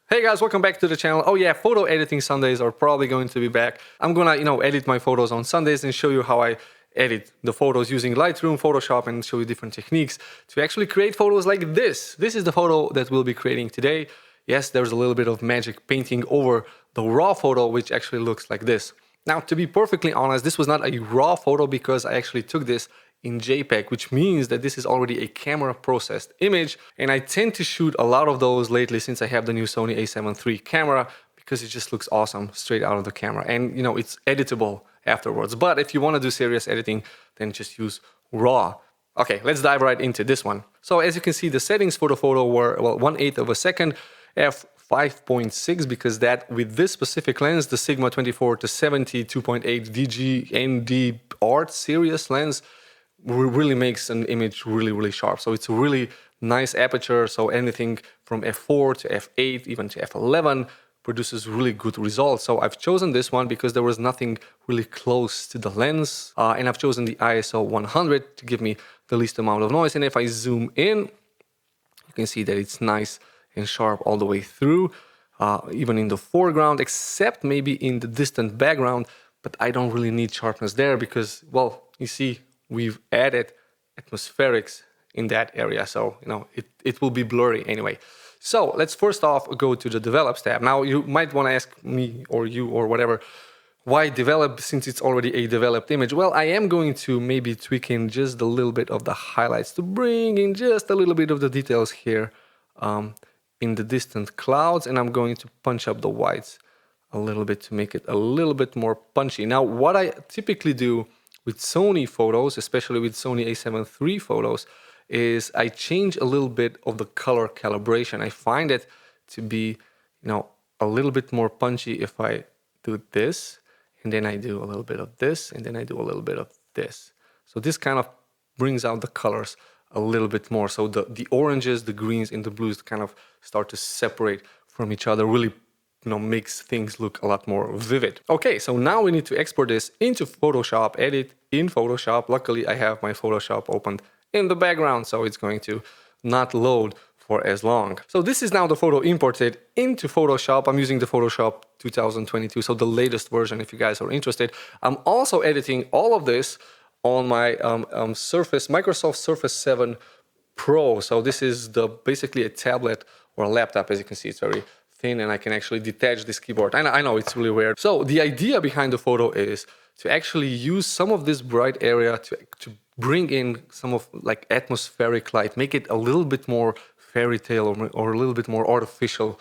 Hey guys, welcome back to the channel. Oh yeah, photo editing Sundays are probably going to be back. I'm gonna, edit my photos on Sundays and show you how I edit the photos using Lightroom, Photoshop, and show you different techniques to actually create photos like this. This is the photo that we'll be creating today. Yes, there's a little bit of magic painting over the raw photo, which actually looks like this. Now, to be perfectly honest, this was not a raw photo because I actually took this in JPEG, which means that this is already a camera processed image. And I tend to shoot a lot of those lately since I have the new Sony a7 III camera because it just looks awesome straight out of the camera. And it's editable afterwards. But if you want to do serious editing, then just use RAW. Okay, let's dive right into this one. So as you can see, the settings for the photo were, well, 1/8 of a second, f5.6, because that with this specific lens, the Sigma 24-70 2.8 DG Art series lens, really makes an image really sharp. So it's a really nice aperture. So anything from f4 to f8, even to f11 produces really good results. So I've chosen this one because there was nothing really close to the lens. And I've chosen the ISO 100 to give me the least amount of noise. And if I zoom in, you can see that it's nice and sharp all the way through, even in the foreground, except maybe in the distant background. But I don't really need sharpness there because, well, you see, we've added atmospherics in that area. So, it will be blurry anyway. So let's first off go to the develops tab. Now you might want to ask me or you or whatever, why develop since it's already a developed image? Well, I am going to maybe tweak in just a little bit of the highlights to bring in just a little bit of the details here in the distant clouds. And I'm going to punch up the whites a little bit to make it a little bit more punchy. Now, what I typically do with Sony photos, especially with Sony a7 III photos, is I change a little bit of the color calibration. I find it to be, a little bit more punchy if I do this, and then I do a little bit of this, and then I do a little bit of this. So this kind of brings out the colors a little bit more. So the oranges, the greens, and the blues kind of start to separate from each other, really makes things look a lot more vivid. Okay, so now we need to export this into Photoshop, edit in Photoshop. Luckily, I have my Photoshop opened in the background, so it's going to not load for as long. So this is now the photo imported into Photoshop. I'm using the Photoshop 2022, so the latest version if you guys are interested. I'm also editing all of this on my Microsoft Surface 7 Pro. So this is basically a tablet or a laptop. As you can see, it's very thin and I can actually detach this keyboard. I know it's really weird. So the idea behind the photo is to actually use some of this bright area to bring in some of like atmospheric light, make it a little bit more fairy tale or a little bit more artificial,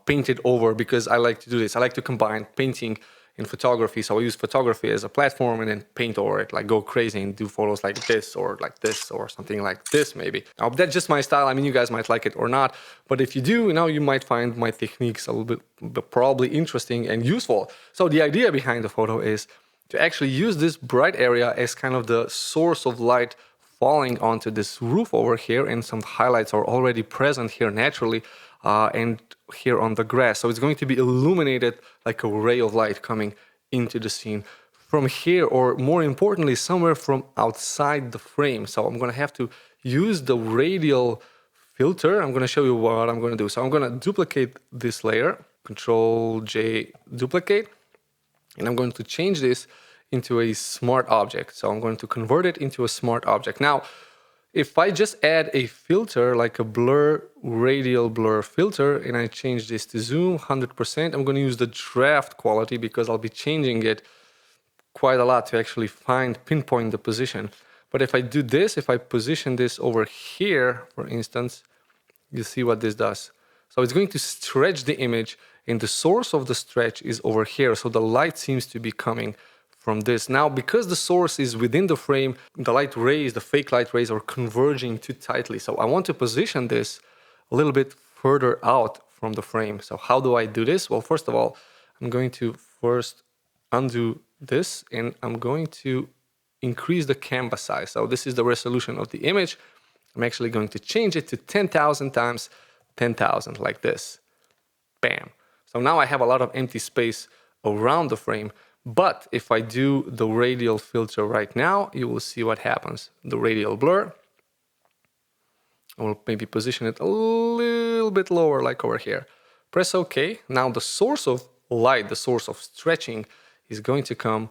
painted over, because I like to do this. I like to combine painting and photography. So I use photography as a platform and then paint over it, like go crazy and do photos like this or something like this maybe. Now that's just my style. I mean, you guys might like it or not, but if you do, you might find my techniques a little bit probably interesting and useful. So the idea behind the photo is to actually use this bright area as kind of the source of light falling onto this roof over here, and some highlights are already present here naturally and here on the grass. So it's going to be illuminated like a ray of light coming into the scene from here, or more importantly, somewhere from outside the frame. So I'm going to have to use the radial filter. I'm going to show you what I'm going to do. So I'm going to duplicate this layer, Control J, duplicate, and I'm going to change this into a smart object. So I'm going to convert it into a smart object. Now, if I just add a filter, like a blur, radial blur filter, and I change this to zoom 100%, I'm going to use the draft quality because I'll be changing it quite a lot to actually pinpoint the position. But if I do this, if I position this over here, for instance, you see what this does. So it's going to stretch the image, and the source of the stretch is over here. So the light seems to be coming from this. Now, because the source is within the frame, the light rays, the fake light rays are converging too tightly. So I want to position this a little bit further out from the frame. So how do I do this? Well, first of all, I'm going to first undo this, and I'm going to increase the canvas size. So this is the resolution of the image. I'm actually going to change it to 10,000 times 10,000, like this. Bam. So now I have a lot of empty space around the frame. But if I do the radial filter right now, you will see what happens. The radial blur, I will maybe position it a little bit lower, like over here. Press OK. Now the source of light, the source of stretching is going to come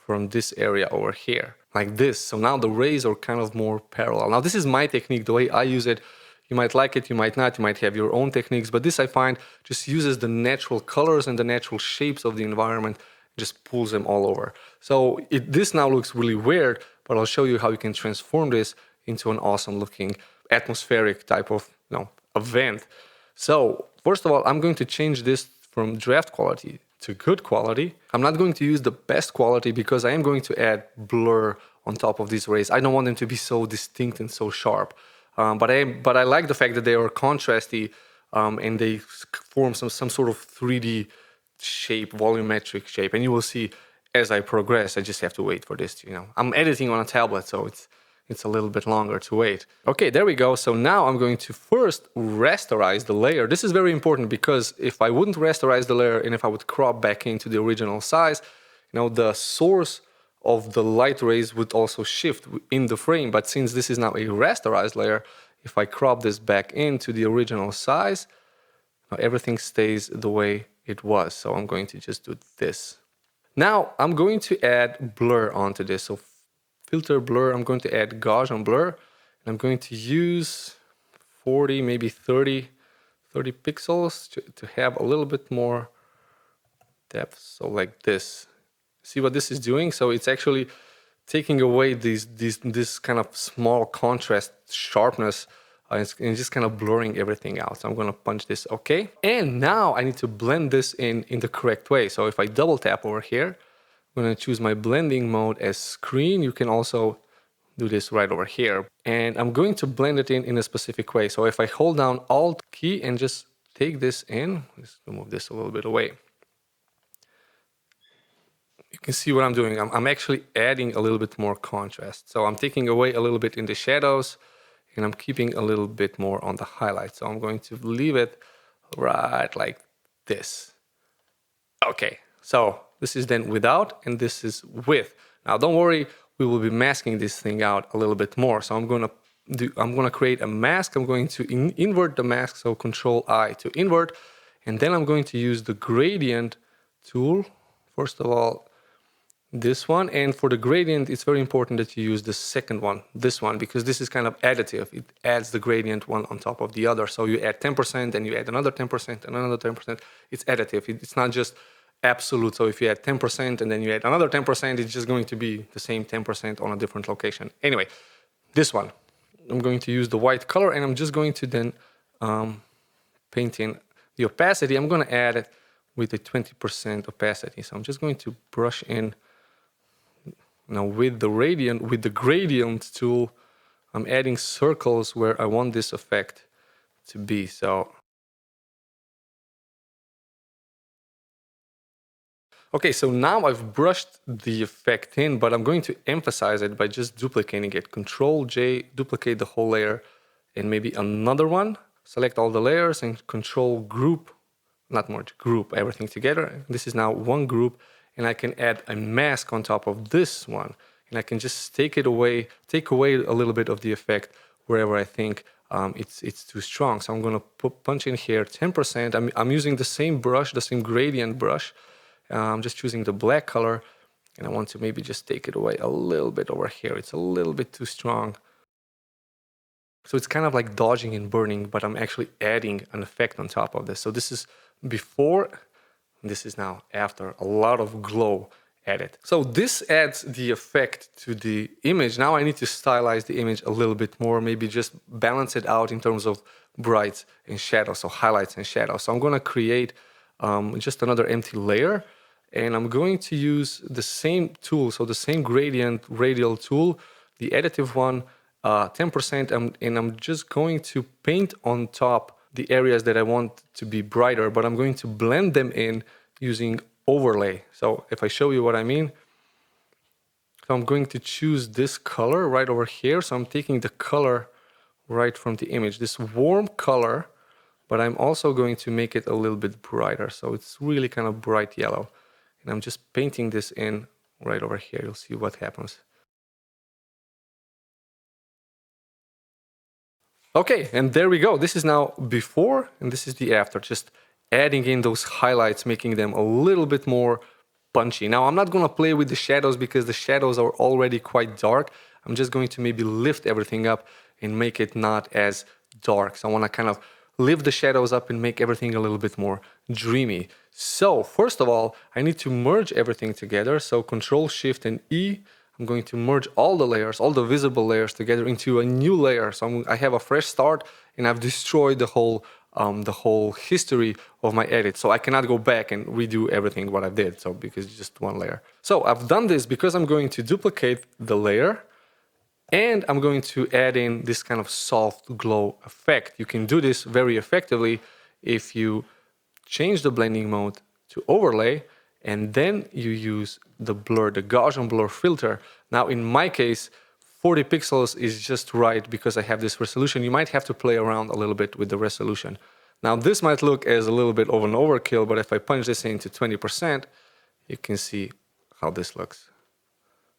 from this area over here, like this. So now the rays are kind of more parallel. Now this is my technique, the way I use it. You might like it, you might not, you might have your own techniques, but this I find just uses the natural colors and the natural shapes of the environment, just pulls them all over. So this now looks really weird, but I'll show you how you can transform this into an awesome looking atmospheric type of event. So first of all, I'm going to change this from draft quality to good quality. I'm not going to use the best quality because I am going to add blur on top of these rays. I don't want them to be so distinct and so sharp. But I like the fact that they are contrasty and they form some sort of 3D shape, volumetric shape. And you will see as I progress, I just have to wait for this. I'm editing on a tablet, so it's a little bit longer to wait. Okay, there we go. So now I'm going to first rasterize the layer. This is very important because if I wouldn't rasterize the layer and if I would crop back into the original size, the source of the light rays would also shift in the frame. But since this is now a rasterized layer, if I crop this back into the original size, everything stays the way it was. So I'm going to just do this. Now I'm going to add blur onto this. So filter blur, I'm going to add Gaussian blur. And I'm going to use 40, maybe 30 pixels to have a little bit more depth. So like this. See what this is doing? So it's actually taking away this kind of small contrast sharpness and just kind of blurring everything out. So I'm going to punch this OK. And now I need to blend this in the correct way. So if I double tap over here, I'm going to choose my blending mode as screen. You can also do this right over here. And I'm going to blend it in a specific way. So if I hold down Alt key and just take this in, let's move this a little bit away. You can see what I'm doing. I'm actually adding a little bit more contrast. So I'm taking away a little bit in the shadows and I'm keeping a little bit more on the highlights. So I'm going to leave it right like this. Okay, so this is then without and this is with. Now don't worry, we will be masking this thing out a little bit more. So I'm gonna create a mask. I'm going to invert the mask, so Control I to invert, and then I'm going to use the gradient tool. First of all, this one, and for the gradient it's very important that you use the second one, this one, because this is kind of additive. It adds the gradient one on top of the other. So you add 10% and you add another 10% and another 10%. It's additive. It's not just absolute. So if you add 10% and then you add another 10%, it's just going to be the same 10% on a different location. Anyway, this one, I'm going to use the white color and I'm just going to then paint in the opacity. I'm going to add it with a 20% opacity. So I'm just going to brush in. Now with the gradient tool, I'm adding circles where I want this effect to be. So, okay, so now I've brushed the effect in, but I'm going to emphasize it by just duplicating it. Control J, duplicate the whole layer, and maybe another one. Select all the layers and Control Group, not merge, group everything together. This is now one group. And I can add a mask on top of this one. And I can just take away a little bit of the effect wherever I think it's too strong. So I'm going to punch in here 10%. I'm using the same brush, the same gradient brush. I'm just choosing the black color. And I want to maybe just take it away a little bit over here. It's a little bit too strong. So it's kind of like dodging and burning, but I'm actually adding an effect on top of this. So this is before. This is now after, a lot of glow added. So this adds the effect to the image. Now I need to stylize the image a little bit more, maybe just balance it out in terms of brights and shadows, so highlights and shadows. So I'm going to create just another empty layer, and I'm going to use the same tool, so the same gradient radial tool, the additive one, 10%, and I'm just going to paint on top the areas that I want to be brighter, but I'm going to blend them in using overlay. So if I show you what I mean, so I'm going to choose this color right over here. So I'm taking the color right from the image, this warm color, but I'm also going to make it a little bit brighter. So it's really kind of bright yellow. And I'm just painting this in right over here. You'll see what happens. Okay, and there we go. This is now before and this is the after. Just adding in those highlights, making them a little bit more punchy. Now, I'm not going to play with the shadows because the shadows are already quite dark. I'm just going to maybe lift everything up and make it not as dark. So I want to kind of lift the shadows up and make everything a little bit more dreamy. So first of all, I need to merge everything together. So Control Shift and E, I'm going to merge all the layers, all the visible layers together into a new layer. So I have a fresh start and I've destroyed the whole history of my edit. So I cannot go back and redo everything what I did. So because it's just one layer. So I've done this because I'm going to duplicate the layer and I'm going to add in this kind of soft glow effect. You can do this very effectively if you change the blending mode to overlay and then you use the blur, the Gaussian blur filter. Now in my case, 40 pixels is just right because I have this resolution. You might have to play around a little bit with the resolution. Now this might look as a little bit of an overkill, but if I punch this into 20%, you can see how this looks.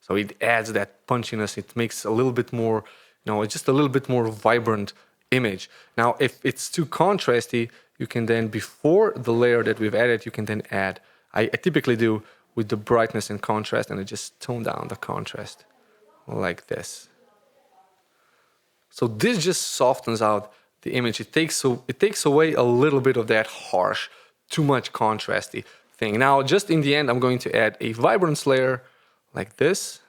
So it adds that punchiness. It makes a little bit more, it's just a little bit more vibrant image. Now, if it's too contrasty, you can then, before the layer that we've added, you can then add. I typically do with the brightness and contrast, and I just tone down the contrast like this. So this just softens out the image. It takes away a little bit of that harsh, too much contrasty thing. Now, just in the end, I'm going to add a vibrance layer like this,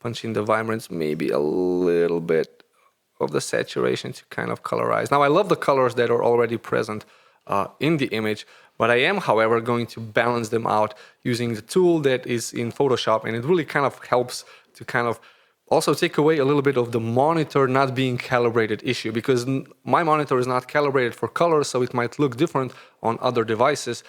punching the vibrance, maybe a little bit of the saturation to kind of colorize. Now, I love the colors that are already present in the image, but I am, however, going to balance them out using the tool that is in Photoshop, and it really kind of helps to kind of also take away a little bit of the monitor not being calibrated issue, because my monitor is not calibrated for colors, so it might look different on other devices.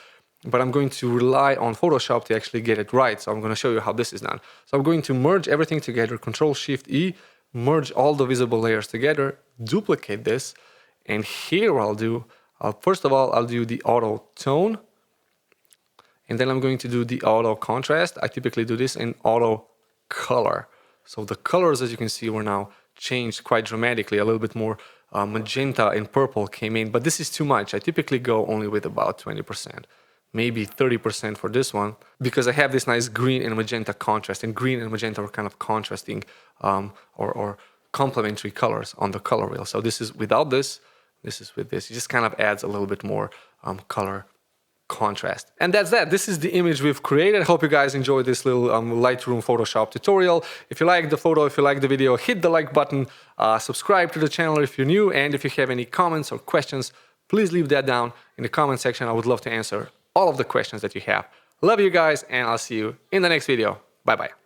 But I'm going to rely on Photoshop to actually get it right. So I'm going to show you how this is done. So I'm going to merge everything together, Control Shift E, merge all the visible layers together, duplicate this, and here first of all, I'll do the auto tone, and then I'm going to do the auto contrast. I typically do this in auto color. So the colors, as you can see, were now changed quite dramatically. A little bit more magenta and purple came in, but this is too much. I typically go only with about 20%. Maybe 30% for this one, because I have this nice green and magenta contrast, and green and magenta are kind of contrasting or complementary colors on the color wheel. So this is without this, this is with this. It just kind of adds a little bit more color contrast. And that's that. This is the image we've created. I hope you guys enjoyed this little Lightroom Photoshop tutorial. If you like the photo, if you like the video, hit the like button, subscribe to the channel if you're new, and if you have any comments or questions, please leave that down in the comment section. I would love to answer all of the questions that you have. Love you guys, and I'll see you in the next video. Bye-bye.